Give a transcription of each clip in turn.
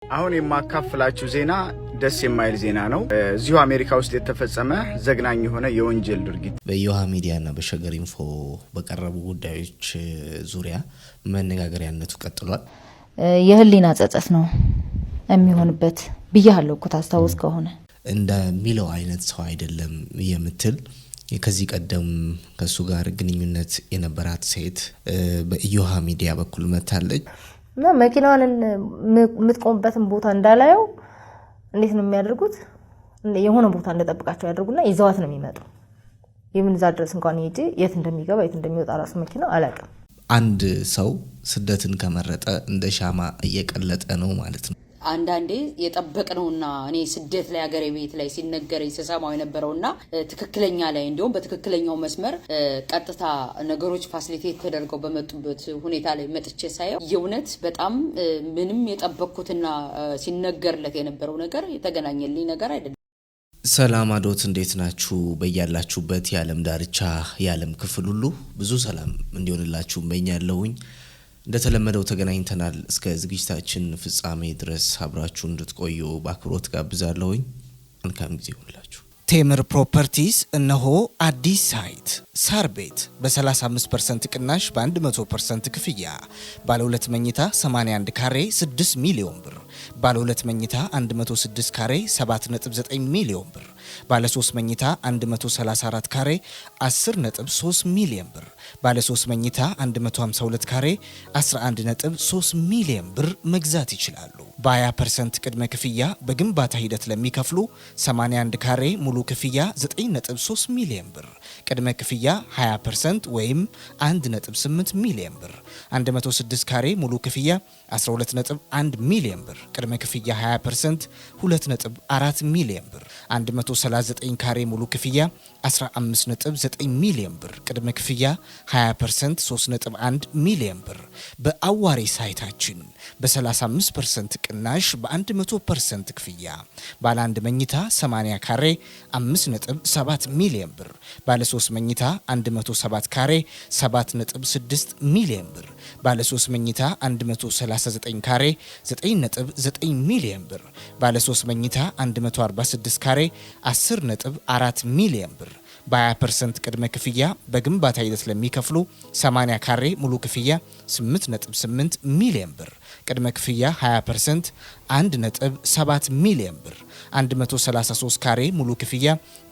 አሁን የማካፍላችሁ ዜና ደስ የማይል ዜና ነው። እዚሁ አሜሪካ ውስጥ የተፈጸመ ዘግናኝ የሆነ የወንጀል ድርጊት በዮሃ ሚዲያና በሸገር ኢንፎ በቀረቡ ጉዳዮች ዙሪያ መነጋገሪያነቱ ቀጥሏል። የህሊና ጸጸት ነው የሚሆንበት ብያለሁ እኮ ታስታውስ ከሆነ እንደሚለው አይነት ሰው አይደለም የምትል ከዚህ ቀደም ከሱ ጋር ግንኙነት የነበራት ሴት በዮሃ ሚዲያ በኩል መታለች። መኪናዋን የምትቆምበትን ቦታ እንዳላየው እንዴት ነው የሚያደርጉት? የሆነ ቦታ እንደጠብቃቸው ያደርጉና ይዘዋት ነው የሚመጡ። የምን ዛ ድረስ እንኳን ሄጄ የት እንደሚገባ የት እንደሚወጣ ራሱ መኪናው አላውቅም። አንድ ሰው ስደትን ከመረጠ እንደ ሻማ እየቀለጠ ነው ማለት ነው። አንዳንዴ የጠበቅነውና እኔ ስደት ላይ ሀገሬ ቤት ላይ ሲነገረኝ ተሰማው የነበረውና ትክክለኛ ላይ እንዲሁም በትክክለኛው መስመር ቀጥታ ነገሮች ፋሲሊቴት ተደርገው በመጡበት ሁኔታ ላይ መጥቼ ሳየው የእውነት በጣም ምንም የጠበቅኩትና ሲነገርለት የነበረው ነገር የተገናኘልኝ ነገር አይደለም። ሰላም አዶት እንዴት ናችሁ? በያላችሁበት የዓለም ዳርቻ የዓለም ክፍል ሁሉ ብዙ ሰላም እንዲሆንላችሁ እመኛለሁኝ። እንደተለመደው ተገናኝተናል። እስከ ዝግጅታችን ፍጻሜ ድረስ አብራችሁ እንድትቆዩ በአክብሮት ጋብዛለሁኝ። መልካም ጊዜ ይሁንላችሁ። ቴምር ፕሮፐርቲስ እነሆ አዲስ ሳይት ሳር ቤት በ35% ቅናሽ በ100% ክፍያ ባለ 2 መኝታ 81 ካሬ 6 ሚሊዮን ብር፣ ባለ 2 መኝታ 106 ካሬ 7.9 ሚሊዮን ብር፣ ባለ 3 መኝታ 134 ካሬ 10.3 ሚሊዮን ብር፣ ባለ 3 መኝታ 152 ካሬ 11.3 ሚሊዮን ብር መግዛት ይችላሉ። በ20% ቅድመ ክፍያ በግንባታ ሂደት ለሚከፍሉ 81 ካሬ ሙሉ ክፍያ 9.3 ሚሊዮን ብር፣ ቅድመ ክፍያ 20% ወይም 1.8 ሚሊዮን ብር፣ 106 ካሬ ሙሉ ክፍያ 12.1 ሚሊዮን ብር፣ ቅድመ ክፍያ 20% 2.4 ሚሊዮን ብር፣ 139 ካሬ ሙሉ ክፍያ 15.9 ሚሊዮን ብር፣ ቅድመ ክፍያ 20% 3.1 ሚሊዮን ብር። በአዋሬ ሳይታችን በ35% ቅናሽ በ100% ክፍያ ባለ 1 መኝታ 80 ካሬ 5.7 ሚሊዮን ብር፣ ባለ 3 መኝታ 107 ካሬ 7.6 ሚሊዮን ብር፣ ባለ 3 መኝታ 139 ካሬ 9.9 ሚሊዮን ብር፣ ባለ 3 መኝታ 146 ካሬ 10.4 ሚሊዮን ብር። በ20% ቅድመ ክፍያ በግንባታ ሂደት ለሚከፍሉ 80 ካሬ ሙሉ ክፍያ 8.8 ሚሊዮን ብር፣ ቅድመ ክፍያ 20% 1.7 ሚሊዮን ብር፣ 133 ካሬ ሙሉ ክፍያ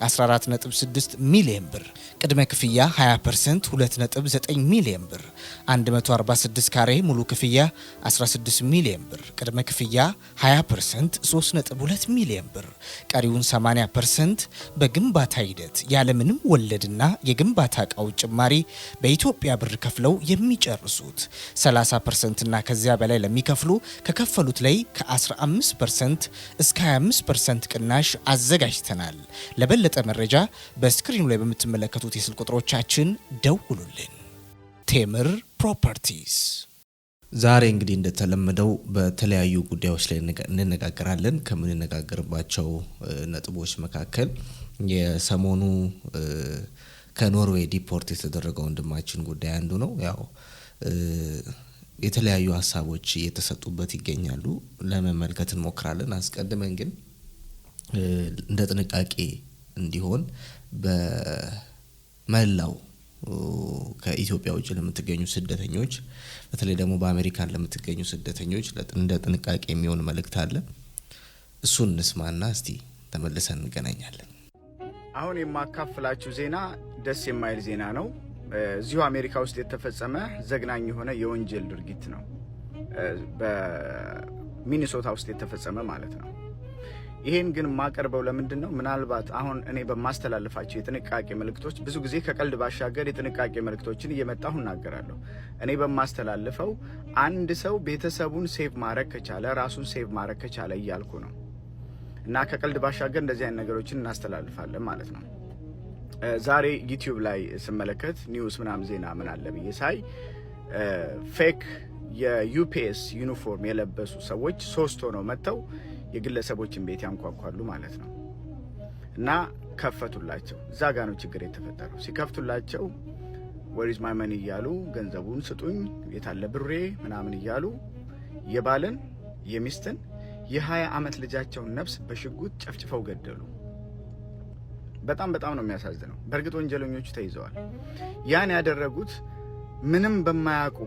14.6 ሚሊዮን ብር፣ ቅድመ ክፍያ 20% 2.9 ሚሊዮን ብር፣ 146 ካሬ ሙሉ ክፍያ 16 ሚሊዮን ብር፣ ቅድመ ክፍያ 20% 3.2 ሚሊዮን ብር፣ ቀሪውን 80% በግንባታ ሂደት ያለምንም ወለድና የግንባታ ዕቃው ጭማሪ በኢትዮጵያ ብር ከፍለው የሚጨርሱት። 30% እና ከዚያ በላይ ለሚከፍሉ ከከፈሉት ላይ ከ15% እስከ 25% ቅናሽ አዘጋጅተናል። ለበለጠ መረጃ በስክሪኑ ላይ በምትመለከቱት የስልክ ቁጥሮቻችን ደውሉልን። ቴምር ፕሮፐርቲስ። ዛሬ እንግዲህ እንደተለመደው በተለያዩ ጉዳዮች ላይ እንነጋገራለን። ከምንነጋገርባቸው ነጥቦች መካከል የሰሞኑ ከኖርዌይ ዲፖርት የተደረገው ወንድማችን ጉዳይ አንዱ ነው። ያው የተለያዩ ሀሳቦች እየተሰጡበት ይገኛሉ። ለመመልከት እንሞክራለን። አስቀድመን ግን እንደ ጥንቃቄ እንዲሆን በመላው ከኢትዮጵያ ውጭ ለምትገኙ ስደተኞች በተለይ ደግሞ በአሜሪካን ለምትገኙ ስደተኞች እንደ ጥንቃቄ የሚሆን መልእክት አለ። እሱን እንስማና እስቲ ተመልሰን እንገናኛለን። አሁን የማካፍላችሁ ዜና ደስ የማይል ዜና ነው። እዚሁ አሜሪካ ውስጥ የተፈጸመ ዘግናኝ የሆነ የወንጀል ድርጊት ነው። በሚኒሶታ ውስጥ የተፈጸመ ማለት ነው። ይሄን ግን ማቀርበው ለምንድን ነው? ምናልባት አሁን እኔ በማስተላልፋቸው የጥንቃቄ መልእክቶች ብዙ ጊዜ ከቀልድ ባሻገር የጥንቃቄ መልእክቶችን እየመጣሁ እናገራለሁ። እኔ በማስተላልፈው አንድ ሰው ቤተሰቡን ሴቭ ማድረግ ከቻለ ራሱን ሴቭ ማድረግ ከቻለ እያልኩ ነው። እና ከቀልድ ባሻገር እንደዚህ አይነት ነገሮችን እናስተላልፋለን ማለት ነው። ዛሬ ዩቲዩብ ላይ ስመለከት ኒውስ ምናምን ዜና ምን አለ ብዬ ሳይ ፌክ የዩፒኤስ ዩኒፎርም የለበሱ ሰዎች 3 ሆነው መጥተው የግለሰቦችን ቤት ያንኳኳሉ ማለት ነው። እና ከፈቱላቸው። እዛ ጋ ነው ችግር የተፈጠረው። ሲከፍቱላቸው ወሪዝ ማይ መኒ እያሉ ገንዘቡን ስጡኝ፣ የታለ ብሬ ምናምን እያሉ የባልን የሚስትን የ20 ዓመት ልጃቸውን ነፍስ በሽጉጥ ጨፍጭፈው ገደሉ። በጣም ነው የሚያሳዝነው። በእርግጥ ወንጀለኞቹ ተይዘዋል። ያን ያደረጉት ምንም በማያውቁ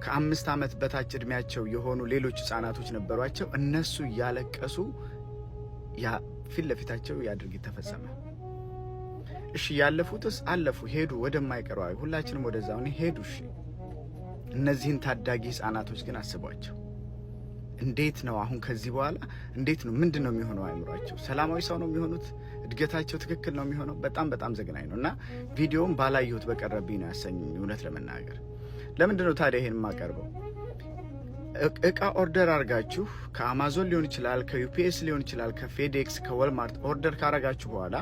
ከ5 ዓመት በታች እድሜያቸው የሆኑ ሌሎች ህፃናቶች ነበሯቸው። እነሱ እያለቀሱ ፊት ለፊታቸው ያ ድርጊት ተፈጸመ። እሺ ያለፉትስ አለፉ፣ ሄዱ ወደማይቀረው፣ ሁላችንም ወደዛው ሄዱ። እሺ እነዚህን ታዳጊ ህፃናቶች ግን አስቧቸው። እንዴት ነው አሁን ከዚህ በኋላ እንዴት ነው ምንድነው የሚሆነው? አይምሯቸው ሰላማዊ ሰው ነው የሚሆኑት? እድገታቸው ትክክል ነው የሚሆነው? በጣም ዘግናኝ ነው። እና ቪዲዮውን ባላየሁት በቀረብኝ ነው ያሰኘኝ እውነት ለመናገር። ለምንድን ነው ታዲያ ይሄን የማቀርበው? እቃ ኦርደር አድርጋችሁ ከአማዞን ሊሆን ይችላል፣ ከዩፒኤስ ሊሆን ይችላል፣ ከፌዴክስ ከወልማርት ኦርደር ካረጋችሁ በኋላ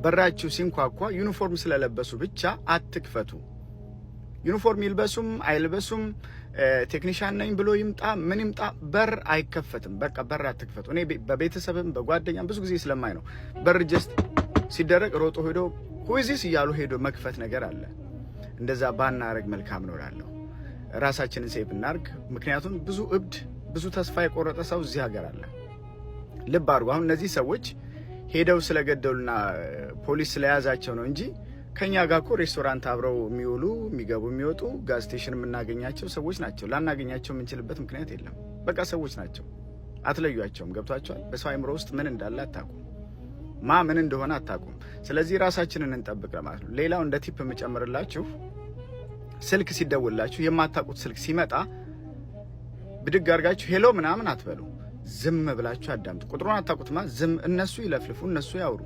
በራችሁ ሲንኳኳ ዩኒፎርም ስለለበሱ ብቻ አትክፈቱ። ዩኒፎርም ይልበሱም አይልበሱም ቴክኒሻን ነኝ ብሎ ይምጣ ምን ይምጣ በር አይከፈትም። በቃ በር አትክፈቱ። እኔ በቤተሰብም በጓደኛም ብዙ ጊዜ ስለማይ ነው በር ጀስት ሲደረግ ሮጦ ሄዶ ሁይዚስ እያሉ ሄዶ መክፈት ነገር አለ። እንደዛ ባናረግ መልካም ነው እላለሁ። ራሳችንን ሴቭ እናርግ። ምክንያቱም ብዙ እብድ ብዙ ተስፋ የቆረጠ ሰው እዚህ ሀገር አለ። ልብ አድርጉ። አሁን እነዚህ ሰዎች ሄደው ስለገደሉና ፖሊስ ስለያዛቸው ነው እንጂ ከኛ ጋር እኮ ሬስቶራንት አብረው የሚውሉ የሚገቡ የሚወጡ ጋዝ ስቴሽን የምናገኛቸው ሰዎች ናቸው። ላናገኛቸው የምንችልበት ምክንያት የለም። በቃ ሰዎች ናቸው። አትለዩቸውም። ገብቷቸዋል። በሰው አይምሮ ውስጥ ምን እንዳለ አታውቁም። ምን እንደሆነ አታውቁም። ስለዚህ ራሳችንን እንጠብቅ ለማለት ነው። ሌላው እንደ ቲፕ የምጨምርላችሁ ስልክ ሲደውላችሁ የማታውቁት ስልክ ሲመጣ ብድግ አድርጋችሁ ሄሎ ምናምን አትበሉ። ዝም ብላችሁ አዳምጡ። ቁጥሩን አታውቁትማ። ዝም እነሱ ይለፍልፉ፣ እነሱ ያውሩ።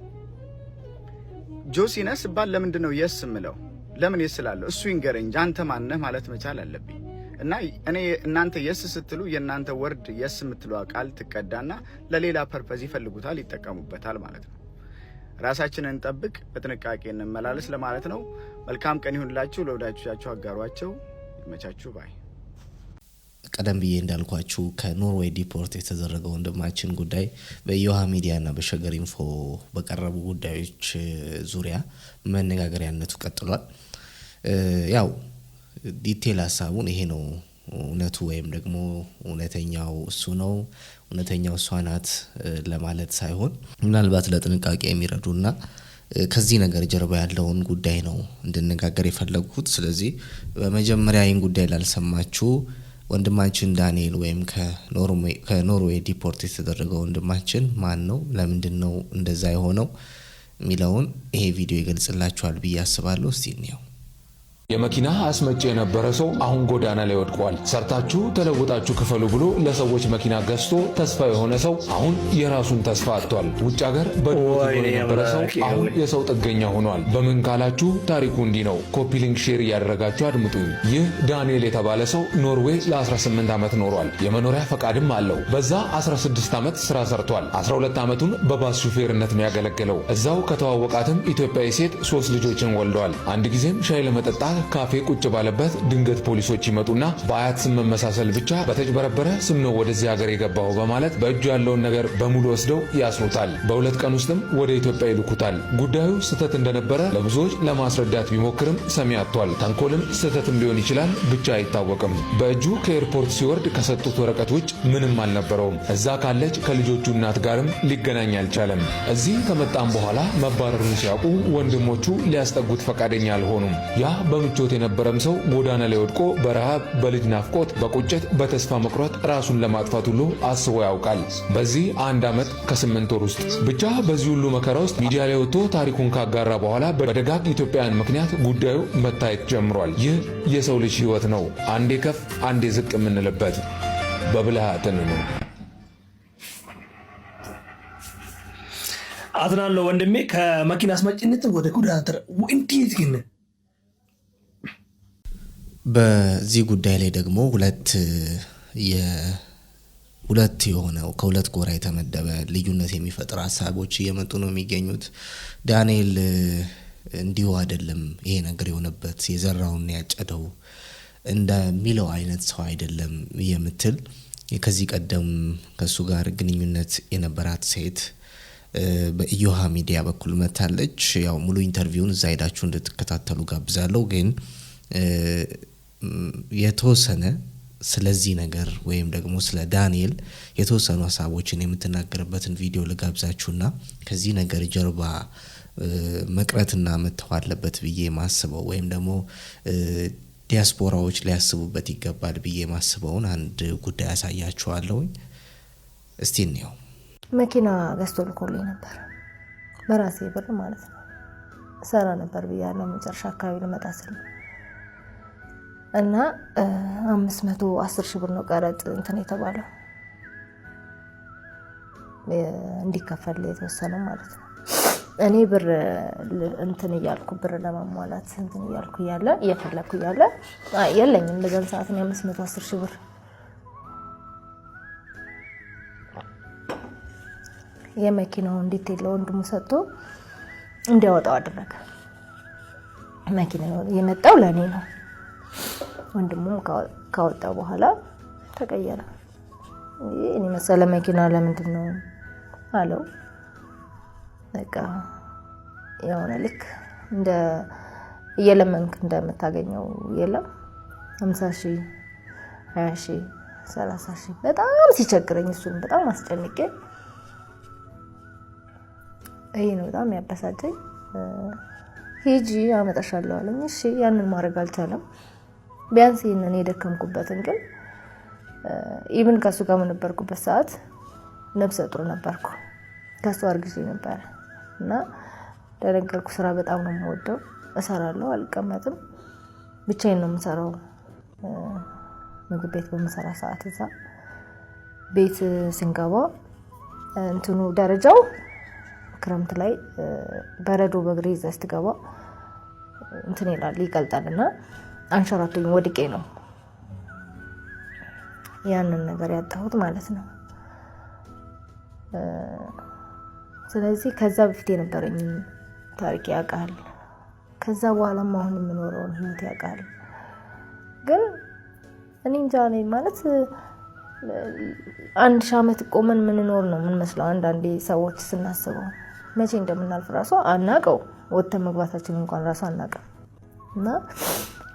ጆሲነስ ባል ለምንድን ነው የስ ምለው? ለምን የስ እላለሁ? እሱ ይንገረኝ። አንተ ማነህ ማለት መቻል አለብኝ። እና እኔ እናንተ የስ ስትሉ የእናንተ ወርድ የስ የምትለው ቃል ትቀዳና ለሌላ ፐርፐዝ ይፈልጉታል፣ ይጠቀሙበታል ማለት ነው። ራሳችንን እንጠብቅ፣ በጥንቃቄ እንመላለስ ለማለት ነው። መልካም ቀን ይሁንላችሁ። ለወዳጆቻችሁ አጋሯቸው። ይመቻችሁ ባይ። ቀደም ብዬ እንዳልኳችሁ ከኖርዌይ ዲፖርት የተደረገው ወንድማችን ጉዳይ በዮሃ ሚዲያና በሸገር ኢንፎ በቀረቡ ጉዳዮች ዙሪያ መነጋገሪያነቱ ቀጥሏል። ያው ዲቴል ሀሳቡን ይሄ ነው እውነቱ ወይም ደግሞ እውነተኛው እሱ ነው እውነተኛው እሷ ናት ለማለት ሳይሆን ምናልባት ለጥንቃቄ የሚረዱና ከዚህ ነገር ጀርባ ያለውን ጉዳይ ነው እንድንነጋገር የፈለጉት። ስለዚህ በመጀመሪያ ይህን ጉዳይ ላልሰማችሁ ወንድማችን ዳንኤል ወይም ከኖርዌይ ዲፖርት የተደረገው ወንድማችን ማን ነው፣ ለምንድን ነው እንደዛ የሆነው የሚለውን ይሄ ቪዲዮ ይገልጽላችኋል ብዬ አስባለሁ። እስቲ እንየው። የመኪና አስመጪ የነበረ ሰው አሁን ጎዳና ላይ ወድቋል። ሰርታችሁ ተለውጣችሁ ክፈሉ ብሎ ለሰዎች መኪና ገዝቶ ተስፋ የሆነ ሰው አሁን የራሱን ተስፋ አጥቷል። ውጭ ሀገር በድሮት የነበረ ሰው አሁን የሰው ጥገኛ ሆኗል። በምን ካላችሁ ታሪኩ እንዲህ ነው። ኮፒ ሊንክ ሼር እያደረጋችሁ አድምጡኝ። ይህ ዳንኤል የተባለ ሰው ኖርዌይ ለ18 ዓመት ኖሯል። የመኖሪያ ፈቃድም አለው። በዛ 16 ዓመት ስራ ሰርቷል። 12 ዓመቱን በባስ ሹፌርነት ነው ያገለገለው። እዛው ከተዋወቃትም ኢትዮጵያዊ ሴት 3 ልጆችን ወልደዋል። አንድ ጊዜም ሻይ ለመጠጣት ካፌ ቁጭ ባለበት ድንገት ፖሊሶች ይመጡና በአያት ስም መመሳሰል ብቻ በተጭበረበረ ስም ነው ወደዚህ ሀገር የገባው በማለት በእጁ ያለውን ነገር በሙሉ ወስደው ያስሩታል። በ2 ቀን ውስጥም ወደ ኢትዮጵያ ይልኩታል። ጉዳዩ ስህተት እንደነበረ ለብዙዎች ለማስረዳት ቢሞክርም ሰሚ አጥቷል። ተንኮልም ስህተትም ሊሆን ይችላል፣ ብቻ አይታወቅም። በእጁ ከኤርፖርት ሲወርድ ከሰጡት ወረቀት ውጭ ምንም አልነበረውም። እዛ ካለች ከልጆቹ እናት ጋርም ሊገናኝ አልቻለም። እዚህ ከመጣም በኋላ መባረሩን ሲያውቁ ወንድሞቹ ሊያስጠጉት ፈቃደኛ አልሆኑም። ያ ምቾት የነበረም ሰው ጎዳና ላይ ወድቆ በረሃብ በልጅ ናፍቆት በቁጭት በተስፋ መቁረጥ ራሱን ለማጥፋት ሁሉ አስቦ ያውቃል። በዚህ 1 ዓመት ከ8 ወር ውስጥ ብቻ በዚህ ሁሉ መከራ ውስጥ ሚዲያ ላይ ወጥቶ ታሪኩን ካጋራ በኋላ በደጋግ ኢትዮጵያውያን ምክንያት ጉዳዩ መታየት ጀምሯል። ይህ የሰው ልጅ ሕይወት ነው፣ አንዴ ከፍ አንዴ ዝቅ የምንልበት። በብልሃትን ነው። አዝናለሁ ወንድሜ ከመኪና አስመጭነት ወደ ጎዳና እንዴት ግን በዚህ ጉዳይ ላይ ደግሞ ሁለት የሆነው ከሁለት ጎራ የተመደበ ልዩነት የሚፈጥር ሀሳቦች እየመጡ ነው የሚገኙት። ዳንኤል እንዲሁ አይደለም ይሄ ነገር የሆነበት የዘራውን ያጨደው እንደሚለው አይነት ሰው አይደለም የምትል ከዚህ ቀደም ከሱ ጋር ግንኙነት የነበራት ሴት በዮሃ ሚዲያ በኩል መታለች። ያው ሙሉ ኢንተርቪውን እዛ ሄዳችሁ እንድትከታተሉ ጋብዛለሁ። ግን የተወሰነ ስለዚህ ነገር ወይም ደግሞ ስለ ዳንኤል የተወሰኑ ሀሳቦችን የምትናገርበትን ቪዲዮ ልጋብዛችሁና ከዚህ ነገር ጀርባ መቅረትና መተው አለበት ብዬ ማስበው ወይም ደግሞ ዲያስፖራዎች ሊያስቡበት ይገባል ብዬ ማስበውን አንድ ጉዳይ አሳያችኋለሁ። እስቲ እንየው። መኪና ገዝቶ ልኮልኝ ነበር በራሴ ብር ማለት ነው። ሰራ ነበር ብያለሁ መጨረሻ አካባቢ ልመጣ ስል እና 510 ሺህ ብር ነው ቀረጥ እንትን የተባለው እንዲከፈል የተወሰነ ማለት ነው። እኔ ብር እንትን እያልኩ ብር ለማሟላት እንትን እያልኩ ያለ እየፈለኩ ያለ የለኝም በዛን ሰዓት ነው 510 ሺህ ብር የመኪናው ዲቴል ለወንድሙ ሰጥቶ እንዲያወጣው አደረገ። መኪናው የመጣው ለኔ ነው። ወንድሙ ካወጣ በኋላ ተቀየረ። እኔ መሰለ መኪና ለምንድን ነው አለው። በቃ የሆነ ልክ እንደ እየለመንክ እንደምታገኘው የለም 50 ሺህ 20 ሺህ 30 ሺህ በጣም ሲቸግረኝ እሱን በጣም አስጨንቄ ይሄ ነው በጣም ያበሳጨኝ። ሂጂ አመጣሻለሁ አለኝ። እሺ ያንን ማድረግ አልቻለም። ቢያንስ ይሄንን የደከምኩበትን ግን ኢቭን ከሱ ጋር ነበርኩበት ሰዓት ነፍሰ ጡር ነበርኩ። ከሱ አርግዤ ነበር እና ደረገርኩ። ስራ በጣም ነው የምወደው። እሰራለሁ፣ አልቀመጥም። ብቻዬን ነው የምሰራው። ምግብ ቤት በመሰራ ሰዓት እዛ ቤት ስንገባ እንትኑ ደረጃው ክረምት ላይ በረዶ በእግሬ ይዘህ ስትገባ እንትን ይላል ይቀልጣልና አንሸራቶኝ ወድቄ ነው ያንን ነገር ያጣሁት ማለት ነው። ስለዚህ ከዛ በፊት የነበረኝ ታሪክ ያውቃል። ከዛ በኋላም አሁን የምኖረውን ህይወት ያውቃል። ግን እኔ እንጃ ነኝ ማለት 1000 ዓመት ቆመን ምንኖር ነው ምን መስለው አንዳንዴ ሰዎች ስናስበው መቼ እንደምናልፍ ራሱ አናቀው። ወጥተን መግባታችን እንኳን ራሱ አናቀው። እና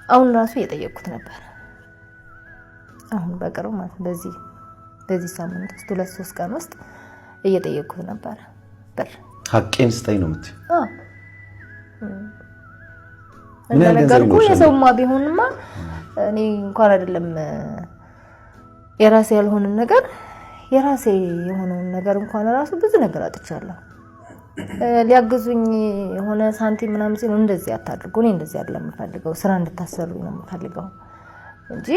አሁን ራሱ እየጠየቅኩት ነበር። አሁን በቅርቡ ማለት በዚህ ሳምንት ውስጥ 2-3 ቀን ውስጥ እየጠየቅኩት ነበር። ብር ሀቄን ስጠኝ ነው የምትይው? እንደነገርኩ የሰውማ ቢሆንማ እኔ እንኳን አይደለም የራሴ ያልሆነን ነገር የራሴ የሆነውን ነገር እንኳን ራሱ ብዙ ነገር አጥቻለሁ። ሊያግዙኝ የሆነ ሳንቲም ምናምን ሲሉ እንደዚህ አታድርጉ፣ እኔ እንደዚህ አይደለም የምፈልገው፣ ስራ እንድታሰሩኝ ነው የምፈልገው እንጂ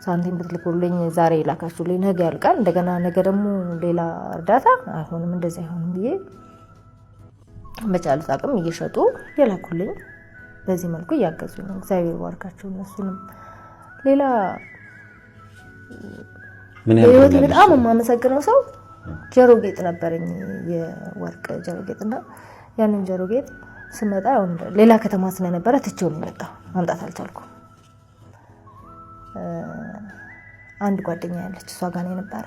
ሳንቲም ብትልኩልኝ ዛሬ ላካችሁልኝ ነገ ያልቃል፣ እንደገና ነገ ደግሞ ሌላ እርዳታ አይሆንም፣ እንደዚህ አይሆንም ብዬ በቻሉት አቅም እየሸጡ የላኩልኝ በዚህ መልኩ እያገዙኝ ነው። እግዚአብሔር ይባርካቸው እነሱንም። ሌላ በህይወቴ በጣም የማመሰግነው ሰው ጆሮ ጌጥ ነበረኝ፣ የወርቅ ጆሮ ጌጥና ያንን ጆሮ ጌጥ ስመጣ ሌላ ከተማ ስለነበረ ትቼው ነው የመጣው፣ ማምጣት አልቻልኩም። አንድ ጓደኛ ያለች እሷ ጋር ነው የነበረ።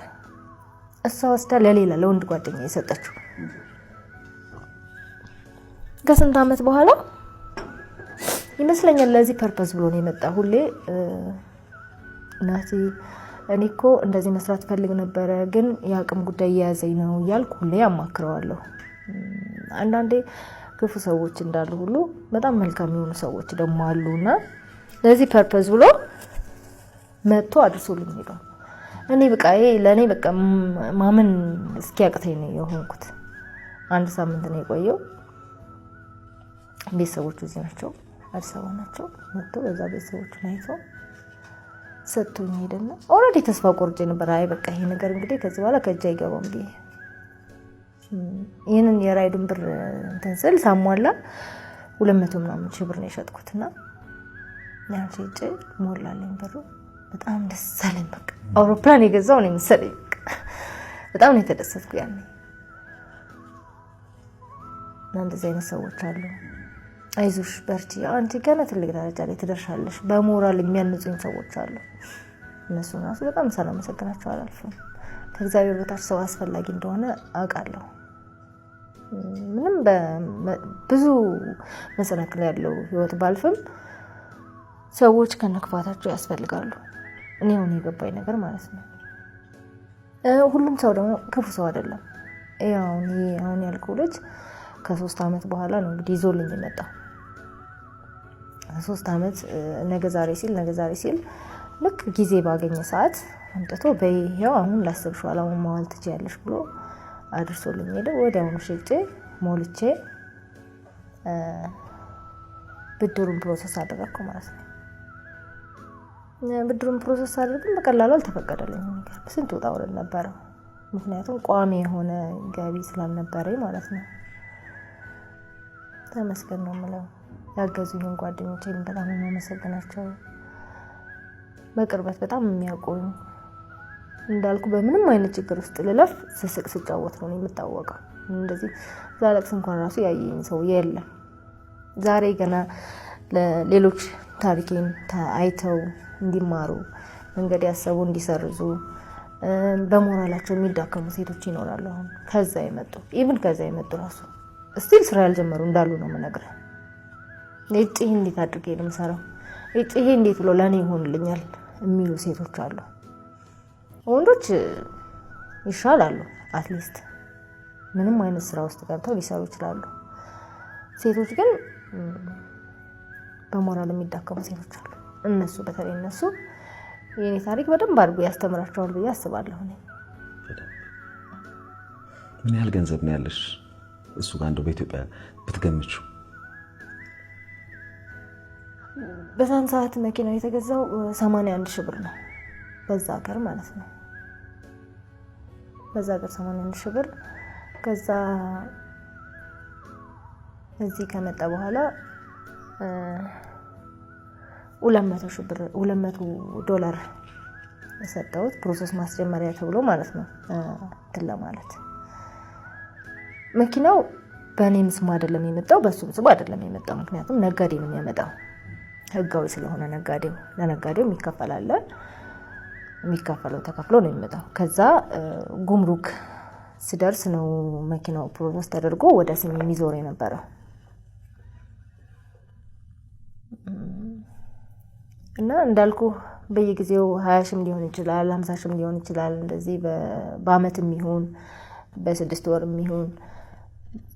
እሷ ወስዳ ለሌላ ለወንድ ጓደኛ የሰጠችው። ከስንት ዓመት በኋላ ይመስለኛል ለዚህ ፐርፐዝ ብሎ ነው የመጣው። ሁሌ እናቴ እኔ እኮ እንደዚህ መስራት ፈልግ ነበረ ግን የአቅም ጉዳይ እየያዘኝ ነው እያልኩ ሁሌ አማክረዋለሁ። አንዳንዴ ክፉ ሰዎች እንዳሉ ሁሉ በጣም መልካም የሆኑ ሰዎች ደግሞ አሉና ለዚህ ፐርፐዝ ብሎ መጥቶ አድርሶልኝ ሄዷል። እኔ በቃ ለኔ በቃ ማመን እስኪያቅተኝ ነው የሆንኩት። አንድ ሳምንት ነው የቆየው። ቤተሰቦቹ እዚህ ናቸው፣ አዲስ አበባ ናቸው። መጥቶ በዛ ቤተሰቦቹን አይቶ ሰጥቶኝ ሄደና ኦልሬዲ ተስፋ ቆርጬ ነበር። አይ በቃ ይሄ ነገር እንግዲህ ከዚህ በኋላ ከእጅ አይገባም ብዬ ይሄንን የራይዱን ብር እንትን ስል ሳሟላ 200 ምናምን ሺህ ብር ነው የሸጥኩትና ያን ሸጬ ሞላልኝ ብሩ። በጣም ደስ አለኝ። በቃ አውሮፕላን የገዛው ነው መሰለኝ። በጣም ነው የተደሰትኩ ያኔ። እንደዚህ አይነት ሰዎች አሉ። አይዞሽ በርቺ፣ አንቺ ገና ትልቅ ደረጃ ላይ ትደርሻለሽ፣ በሞራል የሚያንጹኝ ሰዎች አሉ። እነሱ ራሱ በጣም ሳላመሰግናቸው አላልፍም። ከእግዚአብሔር በታች ሰው አስፈላጊ እንደሆነ አውቃለሁ። ምንም ብዙ መሰናክል ያለው ህይወት ባልፍም ሰዎች ከነክፋታቸው ያስፈልጋሉ። እኔ አሁን የገባኝ ነገር ማለት ነው። ሁሉም ሰው ደግሞ ክፉ ሰው አይደለም። አሁን ያልከው ልጅ ከ3 ዓመት በኋላ ነው እንግዲህ ይዞልኝ የመጣው። 3 ዓመት ነገ ዛሬ ሲል ልክ ጊዜ ባገኘ ሰዓት አምጥቶ በይሄው አሁን ላሰብሽው አላማ ማዋል ትችያለሽ ብሎ አድርሶልኝ ሄደ። ወዲያውኑ ሽጬ ሞልቼ ብድሩን ፕሮሰስ አደረግኩ ማለት ነው። ብድሩን ፕሮሰስ አድርገን በቀላሉ አልተፈቀደልኝም። ስንት ወጣ ወረድ ነበረው። ምክንያቱም ቋሚ የሆነ ገቢ ስላልነበረኝ ማለት ነው። ተመስገን ነው የምለው። ያገዙኝን ጓደኞቼን በጣም የማመሰግናቸው፣ በቅርበት በጣም የሚያውቁኝ፣ እንዳልኩ በምንም አይነት ችግር ውስጥ ልለፍ ስስቅ ስጫወት ነው የምታወቀው። እንደዚህ ዛለቅስ እንኳን ራሱ ያየኝ ሰው የለም። ዛሬ ገና ለሌሎች ታሪኬን አይተው እንዲማሩ መንገድ ያሰቡ እንዲሰርዙ በሞራላቸው የሚዳከሙ ሴቶች ይኖራሉ። አሁን ከዛ የመጡ ራሱ ስቲል ስራ ያልጀመሩ እንዳሉ ነው የምነግርህ። ይሄ እንዴት አድርጌ ነው የምሰራው፣ ይሄ እንዴት ብሎ ለኔ ይሆንልኛል የሚሉ ሴቶች አሉ። ወንዶች ይሻላሉ፣ አትሊስት ምንም አይነት ስራ ውስጥ ገብተው ሊሰሩ ይችላሉ። ሴቶች ግን በሞራል የሚዳከሙ ሴቶች አሉ። በተለይ እነሱ የኔ ታሪክ በደንብ አድርጎ ያስተምራቸዋል ብዬ አስባለሁ። ምን ያህል ገንዘብ ነው ያለሽ እሱ ጋር እንደው በኢትዮጵያ ብትገምቹ? በዛን ሰዓት መኪናው የተገዛው 81 ሺህ ብር ነው፣ በዛ ሀገር ማለት ነው። በዛ ሀገር 81 ሺህ ብር። ከዛ እዚህ ከመጣ በኋላ $200 የሰጠሁት ፕሮሰስ ማስጀመሪያ ተብሎ ማለት ነው። ለማለት መኪናው በእኔም ስም አይደለም የመጣው፣ በሱም ስም አይደለም የመጣው። ምክንያቱም ነጋዴ ነው የሚያመጣው፣ ህጋዊ ስለሆነ ለነጋዴው የሚከፈለው ተከፍሎ ነው የሚመጣው። ከዛ ጉምሩክ ሲደርስ ነው መኪናው ፕሮሰስ ተደርጎ ወደ ስም የሚዞር የነበረው እና እንዳልኩ በየጊዜው 20 ሺህም ሊሆን ይችላል፣ 50 ሺህም ሊሆን ይችላል። እንደዚህ በአመት የሚሆን በ6 ወር የሚሆን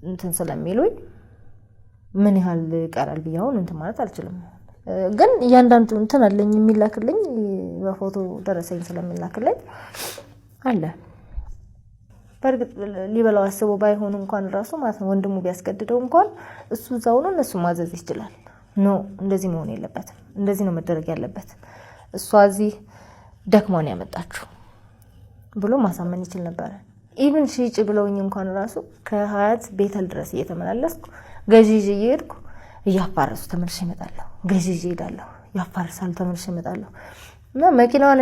እንትን ስለሚሉኝ ምን ያህል ይቀራል ብያውን እንትን ማለት አልችልም። ግን እያንዳንዱ እንትን አለኝ የሚላክልኝ በፎቶ ደረሰኝ ስለሚላክልኝ አለ። በርግጥ ሊበላው አስቦ ባይሆን እንኳን ራሱ ማለት ነው ወንድሙ ቢያስገድደው እንኳን እሱ እዛው ነው እነሱ ማዘዝ ይችላል። ኖ እንደዚህ መሆን የለበትም፣ እንደዚህ ነው መደረግ ያለበት፣ እሷ እዚህ ደክሞን ያመጣችሁ ብሎ ማሳመን ይችል ነበር። ኢቭን ሽጪ ብለውኝ እንኳን ራሱ ከሀያት ቤተል ድረስ እየተመላለስኩ ገዢ ይዤ እየሄድኩ እያፋረሱ ተመልሼ እመጣለሁ፣ ገዢ ይዤ እሄዳለሁ፣ ያፋርሳሉ፣ ተመልሼ እመጣለሁ። እና መኪናዋን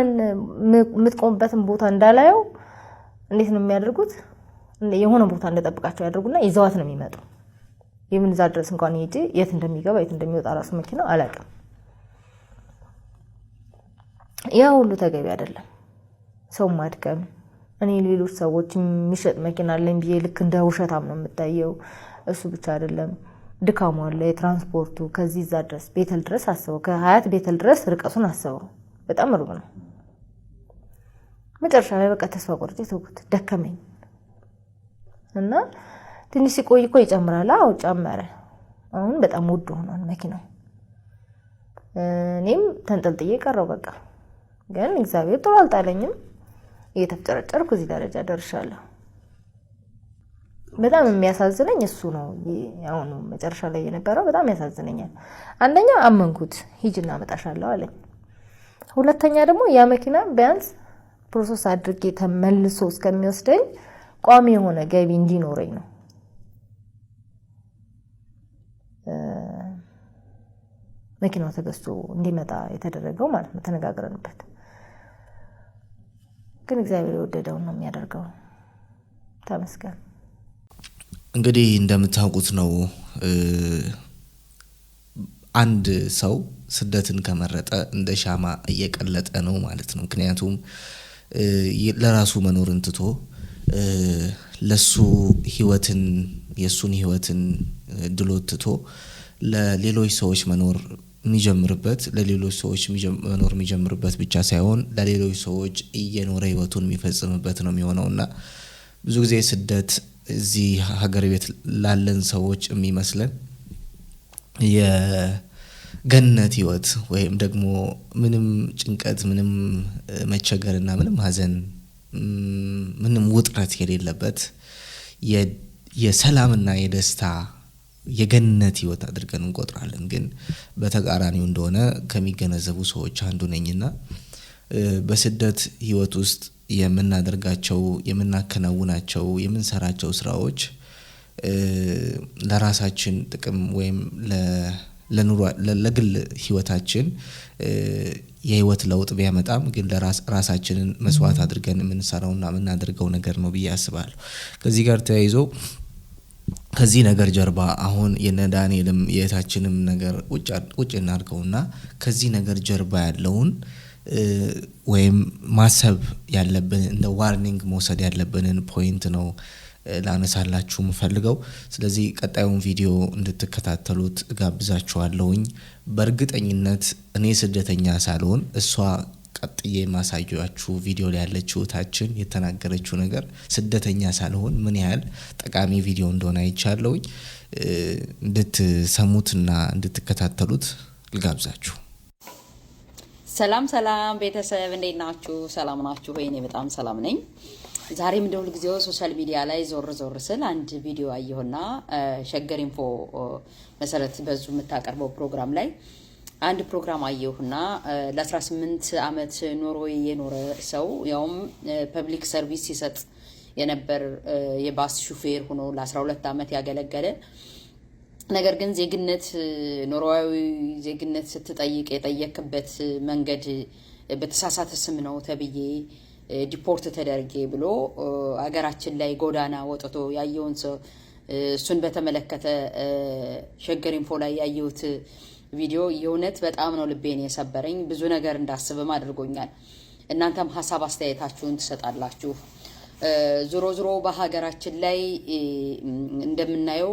የምትቆምበትን ቦታ እንዳላየው እንዴት ነው የሚያደርጉት? የሆነ ቦታ እንደጠብቃቸው ያደርጉና ይዘዋት ነው የሚመጡ። የምን እዛ ድረስ እንኳን ሄጄ የት እንደሚገባ የት እንደሚወጣ ራሱ መኪናው አላውቅም። ያ ሁሉ ተገቢ አይደለም። ሰው ማድከም፣ እኔ ሌሎች ሰዎች የሚሸጥ መኪና አለኝ ብዬ ልክ እንደ ውሸታም ነው የምታየው። እሱ ብቻ አይደለም ድካሙ አለ፣ የትራንስፖርቱ ከዚህ እዛ ድረስ ቤተል ድረስ አስበው፣ ከሀያት ቤተል ድረስ ርቀቱን አስበው፣ በጣም ሩቅ ነው። መጨረሻ ላይ በቃ ተስፋ ቆርጬ ተውኩት፣ ደከመኝ እና ትንሽ ሲቆይ እኮ ይጨምራል። አዎ ጨመረ። አሁን በጣም ውድ ሆኗል መኪናው። እኔም ተንጠልጥዬ ቀረው በቃ። ግን እግዚአብሔር ጥሩ አልጣለኝም። እየተፍጨረጨርኩ እዚህ ደረጃ ደርሻለሁ። በጣም የሚያሳዝነኝ እሱ ነው። አሁን መጨረሻ ላይ የነበረው በጣም ያሳዝነኛል። አንደኛ አመንኩት፣ ሂጅና አመጣሻለሁ አለኝ። ሁለተኛ ደግሞ ያ መኪና ቢያንስ ፕሮሰስ አድርጌ ተመልሶ እስከሚወስደኝ ቋሚ የሆነ ገቢ እንዲኖረኝ ነው መኪናው ተገዝቶ እንዲመጣ የተደረገው ማለት ነው። ተነጋግረንበት። ግን እግዚአብሔር የወደደውን ነው የሚያደርገው። ተመስገን። እንግዲህ እንደምታውቁት ነው አንድ ሰው ስደትን ከመረጠ እንደ ሻማ እየቀለጠ ነው ማለት ነው። ምክንያቱም ለራሱ መኖርን ትቶ ለሱ ህይወትን የሱን ህይወትን ድሎት ትቶ ለሌሎች ሰዎች መኖር የሚጀምርበት ለሌሎች ሰዎች መኖር የሚጀምርበት ብቻ ሳይሆን ለሌሎች ሰዎች እየኖረ ህይወቱን የሚፈጽምበት ነው የሚሆነውና ብዙ ጊዜ ስደት እዚህ ሀገር ቤት ላለን ሰዎች የሚመስለን የገነት ህይወት ወይም ደግሞ ምንም ጭንቀት ምንም መቸገርና ምንም ሀዘን ምንም ውጥረት የሌለበት የሰላምና የደስታ የገነት ህይወት አድርገን እንቆጥራለን። ግን በተቃራኒው እንደሆነ ከሚገነዘቡ ሰዎች አንዱ ነኝና በስደት ህይወት ውስጥ የምናደርጋቸው የምናከናውናቸው የምንሰራቸው ስራዎች ለራሳችን ጥቅም ወይም ለግል ህይወታችን የህይወት ለውጥ ቢያመጣም ግን ለራሳችንን መስዋዕት አድርገን የምንሰራውና የምናደርገው ነገር ነው ብዬ አስባለሁ። ከዚህ ጋር ተያይዞ ከዚህ ነገር ጀርባ አሁን የነዳንኤልም የታችንም ነገር ቁጭ እናድርገውና ከዚህ ነገር ጀርባ ያለውን ወይም ማሰብ ያለብን እንደ ዋርኒንግ መውሰድ ያለብንን ፖይንት ነው ላነሳላችሁ የምፈልገው። ስለዚህ ቀጣዩን ቪዲዮ እንድትከታተሉት ጋብዛችኋለሁኝ። በእርግጠኝነት እኔ ስደተኛ ሳልሆን እሷ ቀጥዬ ማሳያችሁ ቪዲዮ ላይ ያለችው ታችን የተናገረችው ነገር ስደተኛ ሳልሆን ምን ያህል ጠቃሚ ቪዲዮ እንደሆነ አይቻለሁኝ። እንድትሰሙትና እንድትከታተሉት ልጋብዛችሁ። ሰላም ሰላም ቤተሰብ እንዴት ናችሁ? ሰላም ናችሁ ወይ? እኔ በጣም ሰላም ነኝ። ዛሬም እንደሁል ጊዜው ሶሻል ሚዲያ ላይ ዞር ስል አንድ ቪዲዮ አየሁና ሸገር ኢንፎ መሰረት በዙ የምታቀርበው ፕሮግራም ላይ አንድ ፕሮግራም አየሁና ለ18 አመት ኖርዌይ የኖረ ሰው ያውም ፐብሊክ ሰርቪስ ሲሰጥ የነበር የባስ ሹፌር ሆኖ ለ12 አመት ያገለገለ ነገር ግን ዜግነት ኖርዌያዊ ዜግነት ስትጠይቅ የጠየቅበት መንገድ በተሳሳተ ስም ነው ተብዬ ዲፖርት ተደርጌ ብሎ አገራችን ላይ ጎዳና ወጥቶ ያየውን ሰው እሱን በተመለከተ ሸገር ኢንፎ ላይ ያየሁት ቪዲዮ የእውነት በጣም ነው ልቤን የሰበረኝ። ብዙ ነገር እንዳስብም አድርጎኛል። እናንተም ሀሳብ አስተያየታችሁን ትሰጣላችሁ። ዞሮ በሀገራችን ላይ እንደምናየው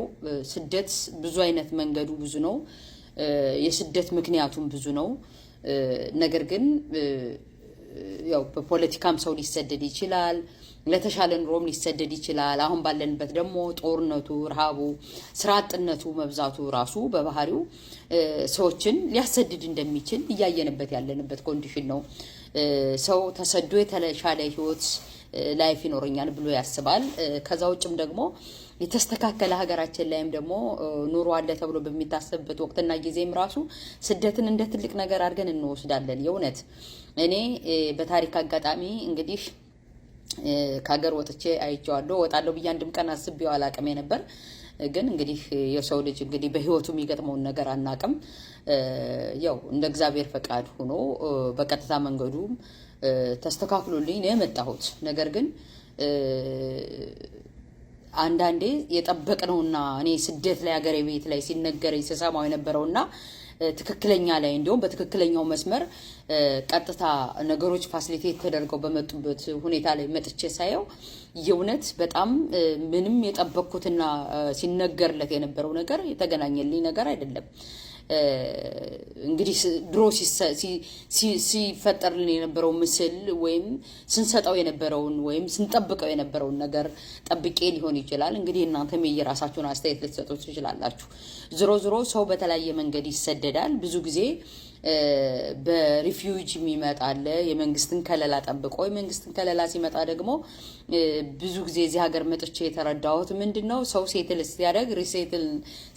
ስደት ብዙ አይነት መንገዱ ብዙ ነው። የስደት ምክንያቱም ብዙ ነው። ነገር ግን ያው በፖለቲካም ሰው ሊሰደድ ይችላል፣ ለተሻለ ኑሮም ሊሰደድ ይችላል። አሁን ባለንበት ደግሞ ጦርነቱ፣ ረሃቡ፣ ስራ አጥነቱ መብዛቱ ራሱ በባህሪው ሰዎችን ሊያሰድድ እንደሚችል እያየንበት ያለንበት ኮንዲሽን ነው። ሰው ተሰዶ የተሻለ ህይወት ላይፍ ይኖረኛል ብሎ ያስባል። ከዛ ውጭም ደግሞ የተስተካከለ ሀገራችን ላይም ደግሞ ኑሮ አለ ተብሎ በሚታሰብበት ወቅትና ጊዜም ራሱ ስደትን እንደ ትልቅ ነገር አድርገን እንወስዳለን። የእውነት እኔ በታሪክ አጋጣሚ እንግዲህ ከሀገር ወጥቼ አይቼዋለሁ። ወጣለሁ ብዬ አንድም ቀን አስቤው አላቅም ነበር። ግን እንግዲህ የሰው ልጅ እንግዲህ በህይወቱ የሚገጥመውን ነገር አናቅም። ያው እንደ እግዚአብሔር ፈቃድ ሆኖ በቀጥታ መንገዱም ተስተካክሎልኝ ነው የመጣሁት። ነገር ግን አንዳንዴ የጠበቅነውና እኔ ስደት ላይ ሀገሬ ቤት ላይ ሲነገረኝ ስሰማው የነበረውና ትክክለኛ ላይ እንዲሁም በትክክለኛው መስመር ቀጥታ ነገሮች ፋሲሊቴት ተደርገው በመጡበት ሁኔታ ላይ መጥቼ ሳየው የእውነት በጣም ምንም የጠበቅኩትና ሲነገርለት የነበረው ነገር የተገናኘልኝ ነገር አይደለም። እንግዲህ ድሮ ሲፈጠርልን የነበረው ምስል ወይም ስንሰጠው የነበረውን ወይም ስንጠብቀው የነበረውን ነገር ጠብቄ ሊሆን ይችላል። እንግዲህ እናንተም የራሳችሁን አስተያየት ልትሰጡ ትችላላችሁ። ዞሮ ሰው በተለያየ መንገድ ይሰደዳል። ብዙ ጊዜ በሪፊውጅ የሚመጣ አለ፣ የመንግስትን ከለላ ጠብቆ። የመንግስትን ከለላ ሲመጣ ደግሞ ብዙ ጊዜ እዚህ ሀገር መጥቼ የተረዳሁት ምንድነው ሰው ሴትል ሲያደርግ ሪሴትል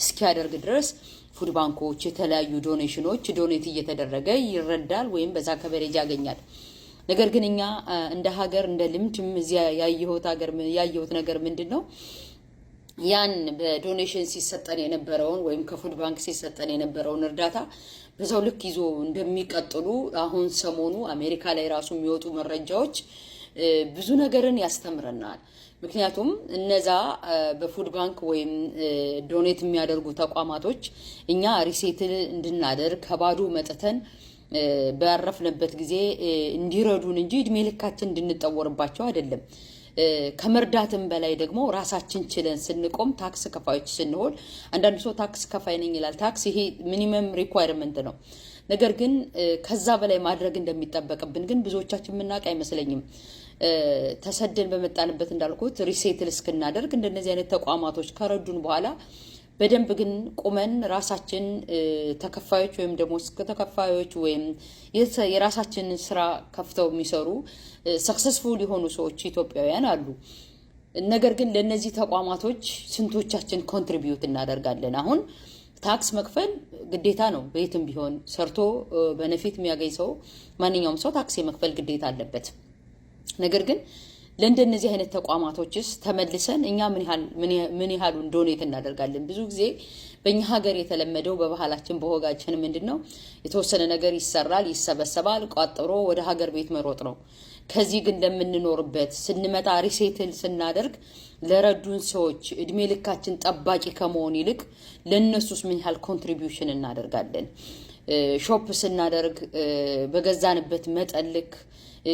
እስኪያደርግ ድረስ ፉድ ባንኮች የተለያዩ ዶኔሽኖች ዶኔት እየተደረገ ይረዳል ወይም በዛ ከበሬጅ ያገኛል። ነገር ግን እኛ እንደ ሀገር እንደ ልምድም እዚያ ያየሁት ነገር ምንድነው ያን በዶኔሽን ሲሰጠን የነበረውን ወይም ከፉድ ባንክ ሲሰጠን የነበረውን እርዳታ በዛው ልክ ይዞ እንደሚቀጥሉ አሁን ሰሞኑ አሜሪካ ላይ ራሱ የሚወጡ መረጃዎች ብዙ ነገርን ያስተምረናል። ምክንያቱም እነዛ በፉድ ባንክ ወይም ዶኔት የሚያደርጉ ተቋማቶች እኛ ሪሴትል እንድናደርግ ከባዶ መጥተን ባረፍንበት ጊዜ እንዲረዱን እንጂ እድሜ ልካችን እንድንጠወርባቸው አይደለም። ከመርዳትም በላይ ደግሞ ራሳችን ችለን ስንቆም ታክስ ከፋዮች ስንሆን አንዳንድ ሰው ታክስ ከፋይ ነኝ ይላል። ታክስ ይሄ ሚኒመም ሪኳየርመንት ነው። ነገር ግን ከዛ በላይ ማድረግ እንደሚጠበቅብን ግን ብዙዎቻችን የምናውቅ አይመስለኝም። ተሰደን በመጣንበት እንዳልኩት ሪሴትል እስክናደርግ እንደነዚህ አይነት ተቋማቶች ከረዱን በኋላ በደንብ ግን ቁመን ራሳችን ተከፋዮች ወይም ደግሞ ተከፋዮች ወይም የራሳችንን ስራ ከፍተው የሚሰሩ ሰክሰስፉል የሆኑ ሰዎች ኢትዮጵያውያን አሉ። ነገር ግን ለነዚህ ተቋማቶች ስንቶቻችን ኮንትሪቢዩት እናደርጋለን? አሁን ታክስ መክፈል ግዴታ ነው። በየትም ቢሆን ሰርቶ በነፊት የሚያገኝ ሰው ማንኛውም ሰው ታክስ የመክፈል ግዴታ አለበት። ነገር ግን ለእንደነዚህ አይነት ተቋማቶችስ ተመልሰን እኛ ምን ያህሉን ዶኔት እናደርጋለን? ብዙ ጊዜ በእኛ ሀገር የተለመደው በባህላችን በወጋችን ምንድነው የተወሰነ ነገር ይሰራል፣ ይሰበሰባል፣ ቋጥሮ ወደ ሀገር ቤት መሮጥ ነው። ከዚህ ግን ለምንኖርበት ስንመጣ ሪሴትል ስናደርግ ለረዱን ሰዎች እድሜ ልካችን ጠባቂ ከመሆን ይልቅ ለነሱስ ምን ያህል ኮንትሪቢዩሽን እናደርጋለን? ሾፕ ስናደርግ በገዛንበት መጠን ልክ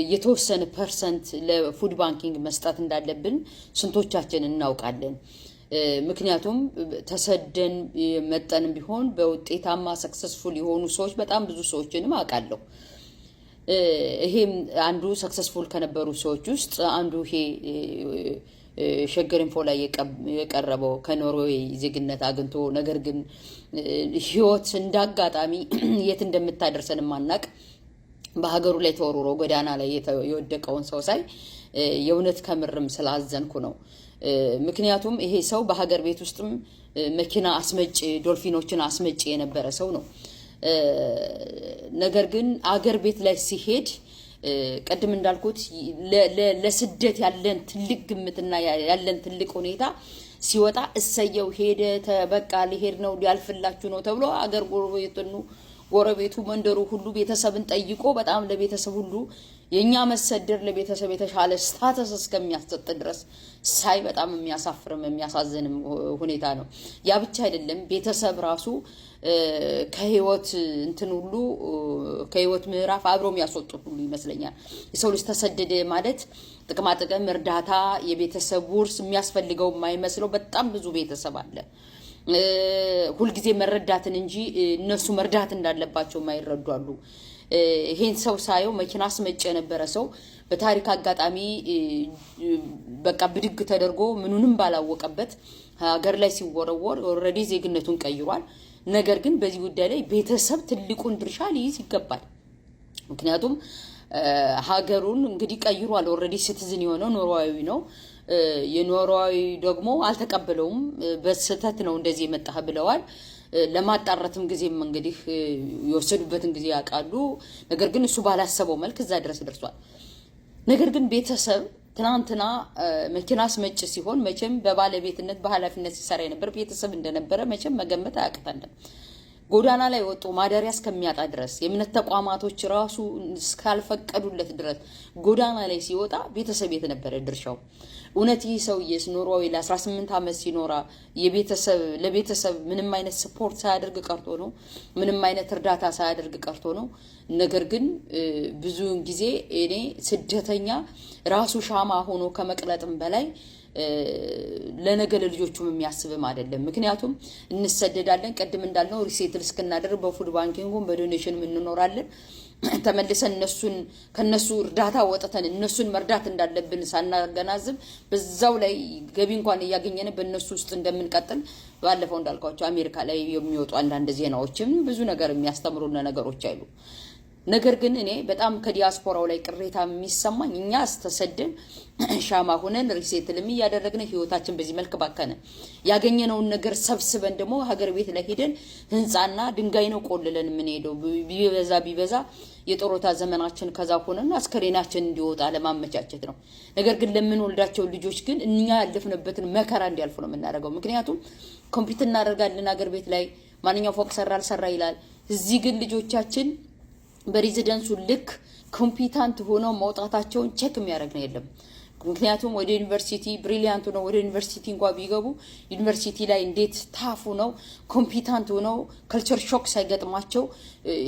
የተወሰነ ፐርሰንት ለፉድ ባንኪንግ መስጠት እንዳለብን ስንቶቻችን እናውቃለን? ምክንያቱም ተሰደን መጠንም ቢሆን በውጤታማ ሰክሰስፉል የሆኑ ሰዎች በጣም ብዙ ሰዎችንም አውቃለሁ። ይሄም አንዱ ሰክሰስፉል ከነበሩ ሰዎች ውስጥ አንዱ ይሄ ሸገር ኢንፎ ላይ የቀረበው ከኖርዌይ ዜግነት አግኝቶ ነገር ግን ህይወት እንዳጋጣሚ የት እንደምታደርሰን ማናቅ በሀገሩ ላይ ተወርሮ ጎዳና ላይ የወደቀውን ሰው ሳይ የእውነት ከምርም ስላዘንኩ ነው። ምክንያቱም ይሄ ሰው በሀገር ቤት ውስጥም መኪና አስመጪ ዶልፊኖችን አስመጪ የነበረ ሰው ነው። ነገር ግን አገር ቤት ላይ ሲሄድ ቀድም እንዳልኩት ለስደት ያለን ትልቅ ግምትና ያለን ትልቅ ሁኔታ ሲወጣ እሰየው ሄደ ተበቃ ሊሄድ ነው ሊያልፍላችሁ ነው ተብሎ አገር ጎረቤቱ መንደሩ ሁሉ ቤተሰብን ጠይቆ በጣም ለቤተሰብ ሁሉ የኛ መሰደር ለቤተሰብ የተሻለ ስታተስ እስከሚያሰጥ ድረስ ሳይ በጣም የሚያሳፍርም የሚያሳዝንም ሁኔታ ነው። ያ ብቻ አይደለም፣ ቤተሰብ ራሱ ከህይወት እንትን ሁሉ ከህይወት ምዕራፍ አብሮም ያስወጡ ሁሉ ይመስለኛል። የሰው ልጅ ተሰደደ ማለት ጥቅማ ጥቅም፣ እርዳታ፣ የቤተሰብ ውርስ የሚያስፈልገው የማይመስለው በጣም ብዙ ቤተሰብ አለ። ሁልጊዜ መረዳትን እንጂ እነሱ መርዳት እንዳለባቸው የማይረዱ አሉ። ይሄን ሰው ሳየው መኪና አስመጪ የነበረ ሰው በታሪክ አጋጣሚ በቃ ብድግ ተደርጎ ምኑንም ባላወቀበት ሀገር ላይ ሲወረወር ኦልሬዲ ዜግነቱን ቀይሯል። ነገር ግን በዚህ ጉዳይ ላይ ቤተሰብ ትልቁን ድርሻ ሊይዝ ይገባል። ምክንያቱም ሀገሩን እንግዲህ ቀይሯል። ኦልሬዲ ሲቲዝን የሆነው ኖርዌያዊ ነው። የኖርዌያዊ ደግሞ አልተቀበለውም። በስህተት ነው እንደዚህ የመጣህ ብለዋል። ለማጣራትም ጊዜም እንግዲህ የወሰዱበትን ጊዜ ያውቃሉ። ነገር ግን እሱ ባላሰበው መልክ እዛ ድረስ ደርሷል። ነገር ግን ቤተሰብ ትናንትና መኪና አስመጪ ሲሆን መቼም በባለቤትነት በኃላፊነት ሲሰራ የነበር ቤተሰብ እንደነበረ መቼም መገመት አያቅታለም። ጎዳና ላይ ወጡ ማደሪያ እስከሚያጣ ድረስ የእምነት ተቋማቶች ራሱ እስካልፈቀዱለት ድረስ ጎዳና ላይ ሲወጣ ቤተሰብ የት ነበረ ድርሻው? እውነት ይህ ሰውዬስ ኖርዌይ ለ18 ዓመት ሲኖራ ለቤተሰብ ምንም አይነት ሰፖርት ሳያደርግ ቀርቶ ነው? ምንም አይነት እርዳታ ሳያደርግ ቀርቶ ነው? ነገር ግን ብዙውን ጊዜ እኔ ስደተኛ ራሱ ሻማ ሆኖ ከመቅለጥም በላይ ለነገ ለልጆቹም የሚያስብም አይደለም። ምክንያቱም እንሰደዳለን፣ ቀድም እንዳልነው ሪሴትል እስክናደርግ በፉድ ባንኪንጉም በዶኔሽንም እንኖራለን። ተመልሰን ከነሱ እርዳታ ወጥተን እነሱን መርዳት እንዳለብን ሳናገናዝብ በዛው ላይ ገቢ እንኳን እያገኘን በእነሱ ውስጥ እንደምንቀጥል ባለፈው እንዳልኳቸው አሜሪካ ላይ የሚወጡ አንዳንድ ዜናዎችም ብዙ ነገር የሚያስተምሩን ነገሮች አይሉ። ነገር ግን እኔ በጣም ከዲያስፖራው ላይ ቅሬታ የሚሰማኝ እኛ ተሰደን ሻማ ሆነን ሪሴትልም እያደረግን ህይወታችን በዚህ መልክ ባከነ ያገኘነውን ነገር ሰብስበን ደግሞ ሀገር ቤት ላይ ሄደን ህንጻና ድንጋይ ነው ቆልለን የምንሄደው። ቢበዛ የጦሮታ ዘመናችን ከዛ ሆነና አስከሬናችን እንዲወጣ ለማመቻቸት ነው። ነገር ግን ለምንወልዳቸው ልጆች ግን እኛ ያለፍንበትን መከራ እንዲያልፉ ነው የምናደርገው። ምክንያቱም ኮምፒውተር እናደርጋለን ሀገር ቤት ላይ ማንኛው ፎቅ ሰራ አልሰራ ይላል። እዚህ ግን ልጆቻችን በሬዚደንሱ ልክ ኮምፒታንት ሆነው መውጣታቸውን ቼክ የሚያደርግ ነው የለም። ምክንያቱም ወደ ዩኒቨርሲቲ ብሪሊያንት ነው ወደ ዩኒቨርሲቲ እንኳን ቢገቡ ዩኒቨርሲቲ ላይ እንዴት ታፉ ነው ኮምፒታንት ነው ካልቸር ሾክ ሳይገጥማቸው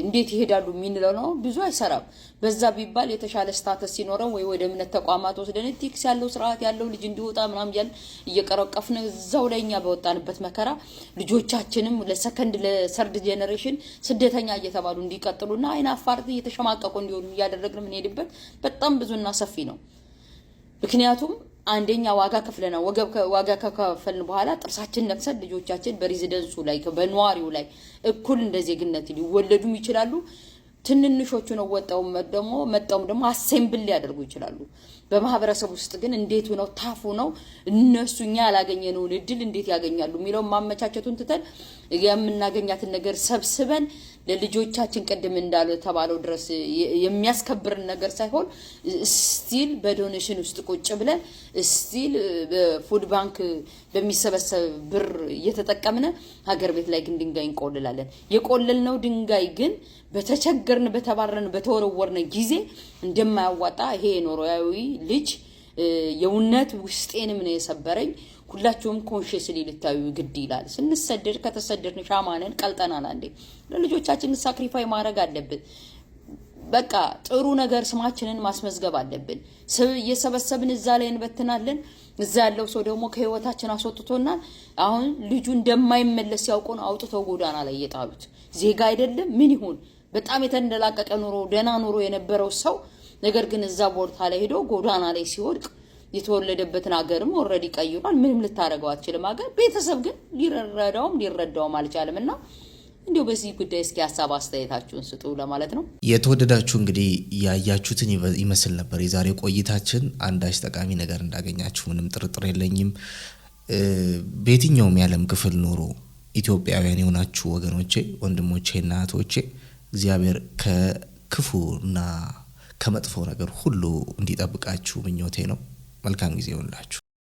እንዴት ይሄዳሉ የሚንለው ነው ብዙ አይሰራም በዛ ቢባል የተሻለ ስታተስ ሲኖረው ወይ ወደ እምነት ተቋማት ወስደን ቲክስ ያለው ስርዓት ያለው ልጅ እንዲወጣ ምናምን ያል እየቀረቀፍነ እዛው ላይኛ በወጣንበት መከራ ልጆቻችንም ለሰከንድ ለሰርድ ጄነሬሽን ስደተኛ እየተባሉ እንዲቀጥሉና አይና አፋርት እየተሸማቀቁ እንዲሆኑ ያደረግን ምን ሄድበት በጣም ብዙና ሰፊ ነው ምክንያቱም አንደኛ ዋጋ ከፍለና ዋጋ ከከፈልን በኋላ ጥርሳችን ነክሰን ልጆቻችን በሬዚደንሱ ላይ በነዋሪው ላይ እኩል እንደዜግነት ሊወለዱም ይችላሉ ትንንሾቹ ነው መጣው ደግሞ አሴምብል ሊያደርጉ ይችላሉ በማህበረሰብ ውስጥ ግን እንዴት ነው ታፉ ነው እነሱኛ ያላገኘነው እድል እንዴት ያገኛሉ የሚለው ማመቻቸቱን ትተን የምናገኛትን ነገር ሰብስበን ለልጆቻችን ቀደም እንዳለ ተባለው ድረስ የሚያስከብርን ነገር ሳይሆን ስቲል በዶኔሽን ውስጥ ቁጭ ብለን ስቲል በፉድ ባንክ በሚሰበሰብ ብር እየተጠቀምነ ሀገር ቤት ላይ ግን ድንጋይ እንቆልላለን የቆለልነው ድንጋይ ግን በተቸገርን በተባረን በተወረወርነ ጊዜ እንደማያዋጣ ይሄ ኖርዌያዊ ልጅ የውነት ውስጤንም ነው የሰበረኝ ሁላችሁም ኮንሺየስሊ ልታዩ ግድ ይላል ስንሰደድ ከተሰደድን ሻማነን ቀልጠናል አንዴ ለልጆቻችን ሳክሪፋይ ማድረግ አለብን በቃ ጥሩ ነገር ስማችንን ማስመዝገብ አለብን እየሰበሰብን እዛ ላይ እንበትናለን እዛ ያለው ሰው ደግሞ ከህይወታችን አስወጥቶናል አሁን ልጁ እንደማይመለስ ያውቁን አውጥተው ጎዳና ላይ የጣሉት ዜጋ አይደለም ምን ይሁን በጣም የተንደላቀቀ ኑሮ ደና ኑሮ የነበረው ሰው ነገር ግን እዛ ቦታ ላይ ሄዶ ጎዳና ላይ ሲወድቅ የተወለደበትን ሀገርም ኦሬዲ ቀይሯል ምንም ልታረጋው አትችልም ሀገር ቤተሰብ ግን ሊረዳውም አልቻለምና እንዲው በዚህ ጉዳይ እስኪ ሐሳብ አስተያየታችሁን ስጡ ለማለት ነው የተወደዳችሁ እንግዲህ ያያችሁትን ይመስል ነበር የዛሬ ቆይታችን አንዳች ጠቃሚ ነገር እንዳገኛችሁ ምንም ጥርጥር የለኝም በየትኛውም የዓለም ክፍል ኖሮ ኢትዮጵያውያን የሆናችሁ ወገኖቼ ወንድሞቼና እህቶቼ እግዚአብሔር ከክፉና ከመጥፎ ነገር ሁሉ እንዲጠብቃችሁ ምኞቴ ነው መልካም ጊዜ ይሁንላችሁ